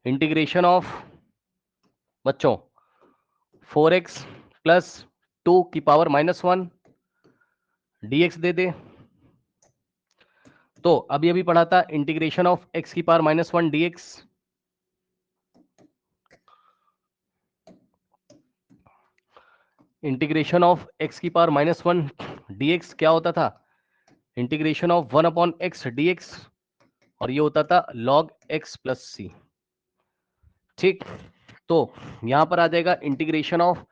Integration of बच्चों 4x plus 2 की power -1 dx दे दे। तो अभी अभी पढ़ा था इंटीग्रेशन ऑफ x की power -1 dx। Integration of x की पावर -1 dx क्या होता था? इंटीग्रेशन ऑफ 1/x dx, और ये होता था log x प्लस सी। ठीक, तो यहां पर आ जाएगा इंटीग्रेशन ऑफ,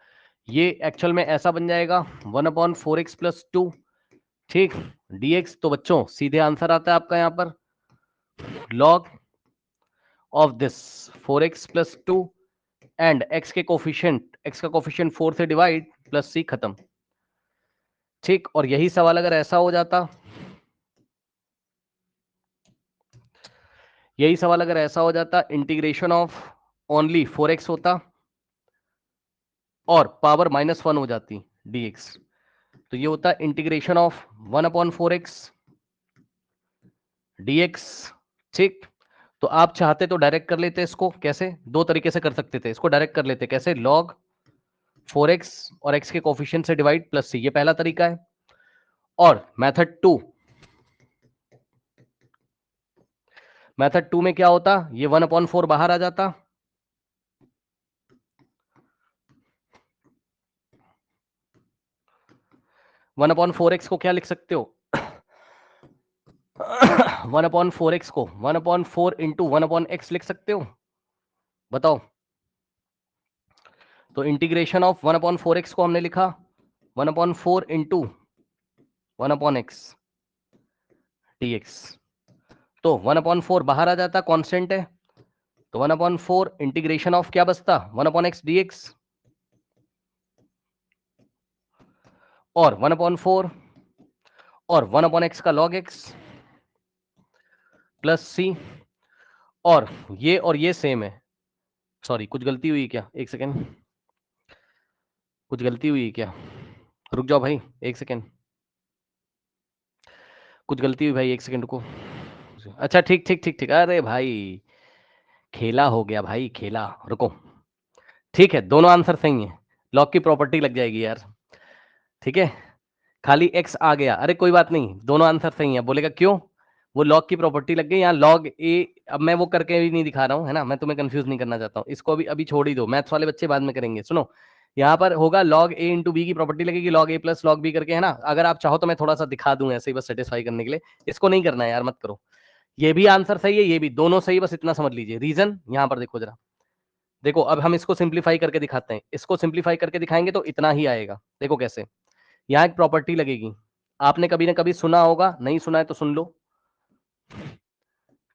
ये एक्चुअल में ऐसा बन जाएगा 1/4x प्लस 2। ठीक, dx। तो बच्चों सीधे आंसर आता है आपका यहां पर log of this 4x plus 2 and x के कोफिशिएंट, x का कोफिशिएंट 4 से डिवाइड प्लस c, खत्म। ठीक, और यही सवाल अगर ऐसा हो जाता, यही सवाल अगर ऐसा हो जाता इंटीग्रेशन ऑफ ओनली 4x होता और पावर -1 हो जाती dx, तो ये होता इंटीग्रेशन ऑफ 1/4x dx। ठीक, तो आप चाहते तो डायरेक्ट कर लेते इसको, कैसे? दो तरीके से कर सकते थे इसको, डायरेक्ट कर लेते कैसे? log 4x और x के कोफिशिएंट से डिवाइड प्लस c, ये पहला तरीका है। और मेथड 2, मेथड 2 में क्या होता? ये 1/4 बाहर आ जाता, वन अपॉन फोर एक्स को क्या लिख सकते हो? 1/4x को 1/4 इंटू 1/x लिख सकते हो, बताओ। तो इंटीग्रेशन ऑफ 1/4x को हमने लिखा 1/4 इंटू 1/x dx। तो 1/4 बाहर आ जाता, कांस्टेंट है, तो 1/4 इंटीग्रेशन ऑफ क्या बचता? 1/x dx, और 1/4 और 1/x का log x प्लस सी, और ये सेम है। सॉरी, कुछ गलती हुई क्या? एक सेकेंड, कुछ गलती हुई क्या? रुक जाओ भाई, एक सेकेंड, कुछ गलती हुई भाई, एक सेकेंड रुको। अच्छा, ठीक ठीक ठीक ठीक, अरे भाई खेला हो गया भाई, खेला। रुको, ठीक है, दोनों आंसर सही है, लॉग की प्रॉपर्टी लग जाएगी यार। ठीक है, खाली एक्स आ गया, अरे कोई बात नहीं, दोनों आंसर सही है। बोलेगा क्यों? वो लॉग की प्रॉपर्टी लग गई यहाँ, लॉग ए। अब मैं वो करके भी नहीं दिखा रहा हूँ, है ना, मैं तुम्हें कंफ्यूज नहीं करना चाहता हूँ, इसको अभी अभी छोड़ ही दो, मैथ्स वाले बच्चे बाद में करेंगे। सुनो, यहाँ पर होगा लॉग ए इंटू बी की प्रॉपर्टी लगेगी, लॉग ए प्लस लॉग बी करके, है ना। अगर आप चाहो तो मैं थोड़ा सा दिखा दूं ऐसे ही, बस सेटिस्फाई करने के लिए। इसको नहीं करना है यार, मत करो। ये भी आंसर सही है, ये भी, दोनों सही, बस इतना समझ लीजिए। रीजन यहाँ पर देखो जरा, देखो अब हम इसको सिंप्लीफाई करके दिखाते हैं, इसको सिंप्लीफाई करके दिखाएंगे तो इतना ही आएगा। देखो कैसे, यहाँ एक प्रॉपर्टी लगेगी, आपने कभी ना कभी सुना होगा, नहीं सुना है तो सुन लो।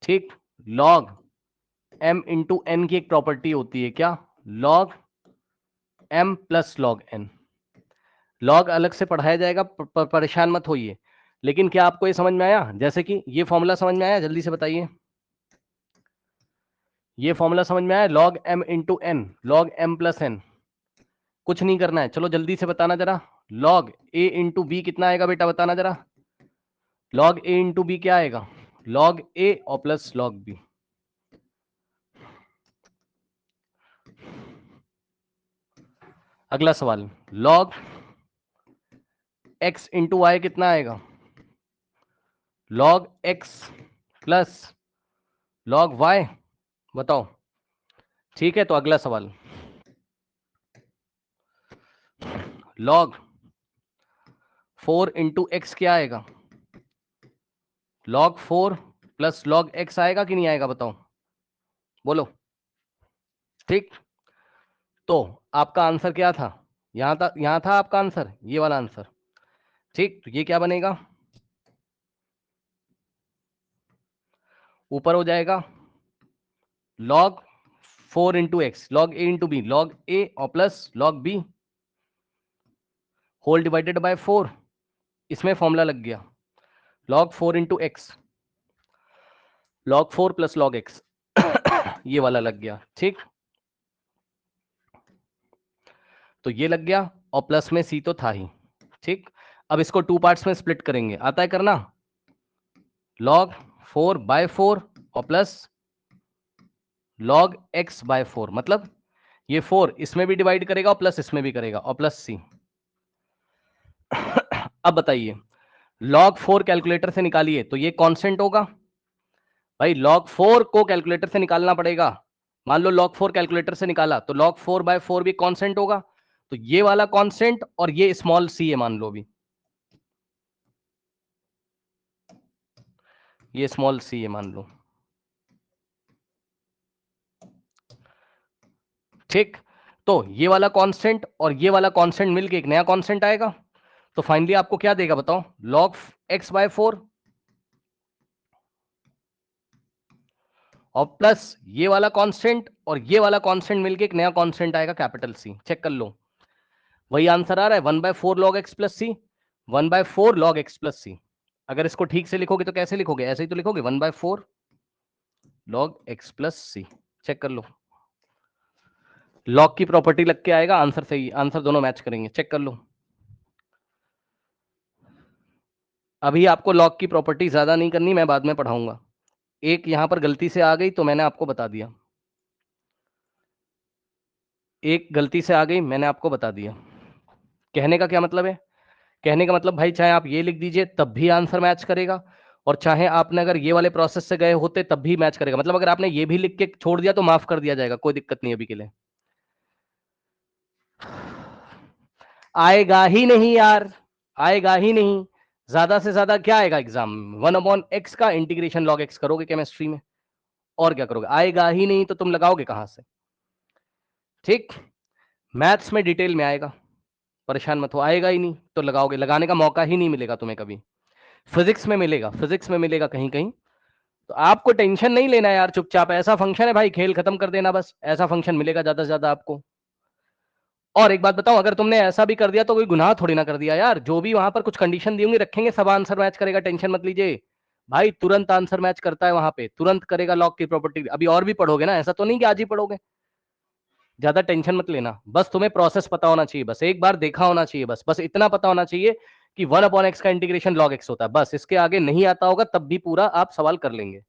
ठीक, लॉग m इंटू एन की एक प्रॉपर्टी होती है, क्या? Log m plus log n। Log अलग से पढ़ाया जाएगा, परेशान मत होइए। लेकिन क्या आपको ये समझ में आया? जैसे कि ये फॉर्मूला समझ में आया, जल्दी से बताइए। ये फॉर्मूला समझ में आया, log m into n, log m plus n. कुछ नहीं करना है, चलो जल्दी से बताना जरा। लॉग a इंटू बी कितना आएगा बेटा, बताना जरा। लॉग a इंटू बी क्या आएगा? लॉग a और प्लस लॉग b। अगला सवाल, लॉग x इंटू वाई कितना आएगा? Log x plus log y, बताओ। ठीक है, तो अगला सवाल, लॉग 4 इंटू एक्स क्या आएगा? लॉग 4 प्लस लॉग एक्स आएगा कि नहीं आएगा, बताओ, बोलो। ठीक, तो आपका आंसर क्या था? यहां था आपका आंसर, ये वाला आंसर। ठीक, तो ये क्या बनेगा? ऊपर हो जाएगा log 4 into x, log a into b, log a और plus log b whole divided by 4। इसमें फॉर्मूला लग गया log 4 into x, log 4 plus log x, ये वाला लग गया। ठीक, तो ये लग गया, और प्लस में सी तो था ही। ठीक, अब इसको टू पार्ट्स में स्प्लिट करेंगे, आता है करना। लॉग 4 बाय 4 और प्लस log x by 4, मतलब ये 4 इसमें भी डिवाइड करेगा और प्लस इसमें भी करेगा और प्लस c। अब बताइए log 4 कैलकुलेटर से निकालिए तो ये कांस्टेंट होगा भाई। log 4 को कैलकुलेटर से निकालना पड़ेगा। मान लो log 4 कैलकुलेटर से निकाला तो log 4 by 4 भी कांस्टेंट होगा। तो ये वाला कांस्टेंट और ये स्मॉल c है, मान लो भी ये स्मॉल c है मान लो, ठीक। तो ये वाला कांस्टेंट और ये वाला कांस्टेंट मिलके एक नया कांस्टेंट आएगा। तो फाइनली आपको क्या देगा बताओ, log x by 4 और प्लस ये वाला कांस्टेंट और ये वाला कांस्टेंट मिलके एक नया कांस्टेंट आएगा कैपिटल C। चेक कर लो, वही आंसर आ रहा है 1/4 log x प्लस सी, 1/4 log x प्लस सी। अगर इसको ठीक से लिखोगे तो कैसे लिखोगे, ऐसे ही तो लिखोगे 1/4 log x प्लस सी। चेक कर लो, लॉग की प्रॉपर्टी लग के आएगा, आंसर सही, आंसर दोनों मैच करेंगे। चेक कर लो, अभी आपको लॉग की प्रॉपर्टी ज्यादा नहीं करनी, मैं बाद में पढ़ाऊंगा। एक यहां पर गलती से आ गई तो मैंने आपको बता दिया, एक गलती से आ गई मैंने आपको बता दिया। कहने का क्या मतलब है, कहने का मतलब भाई चाहे आप ये लिख दीजिए तब भी आंसर मैच करेगा, और चाहे आपने अगर ये वाले प्रोसेस से गए होते तब भी मैच करेगा। मतलब अगर आपने ये भी लिख के छोड़ दिया तो माफ कर दिया जाएगा, कोई दिक्कत नहीं अभी के लिए। आएगा ही नहीं यार, आएगा ही नहीं। ज्यादा से ज्यादा क्या आएगा एग्जाम में, 1/x का इंटीग्रेशन log x करोगे केमिस्ट्री में, और क्या करोगे, आएगा ही नहीं तो तुम लगाओगे कहां से। ठीक, मैथ्स में डिटेल में आएगा, परेशान मत हो, आएगा ही नहीं तो लगाओगे, लगाने का मौका ही नहीं मिलेगा तुम्हें कभी। फिजिक्स में मिलेगा, फिजिक्स में मिलेगा कहीं कहीं। तो आपको टेंशन नहीं लेना यार, चुपचाप ऐसा फंक्शन है भाई, खेल खत्म कर देना बस, ऐसा फंक्शन मिलेगा ज्यादा से ज्यादा आपको। और एक बात बताओ, अगर तुमने ऐसा भी कर दिया तो कोई गुनाह थोड़ी ना कर दिया यार, जो भी वहां पर कुछ कंडीशन दी होंगी रखेंगे, सब आंसर मैच करेगा, टेंशन मत लीजिए भाई, तुरंत आंसर मैच करता है वहां पे, तुरंत करेगा लॉग की प्रॉपर्टी। अभी और भी पढ़ोगे ना, ऐसा तो नहीं कि आज ही पढ़ोगे, ज्यादा टेंशन मत लेना, बस तुम्हें प्रोसेस पता होना चाहिए, बस एक बार देखा होना चाहिए, बस बस इतना पता होना चाहिए कि 1/x का इंटीग्रेशन log x होता है, बस इसके आगे नहीं आता होगा तब भी पूरा आप सवाल कर लेंगे।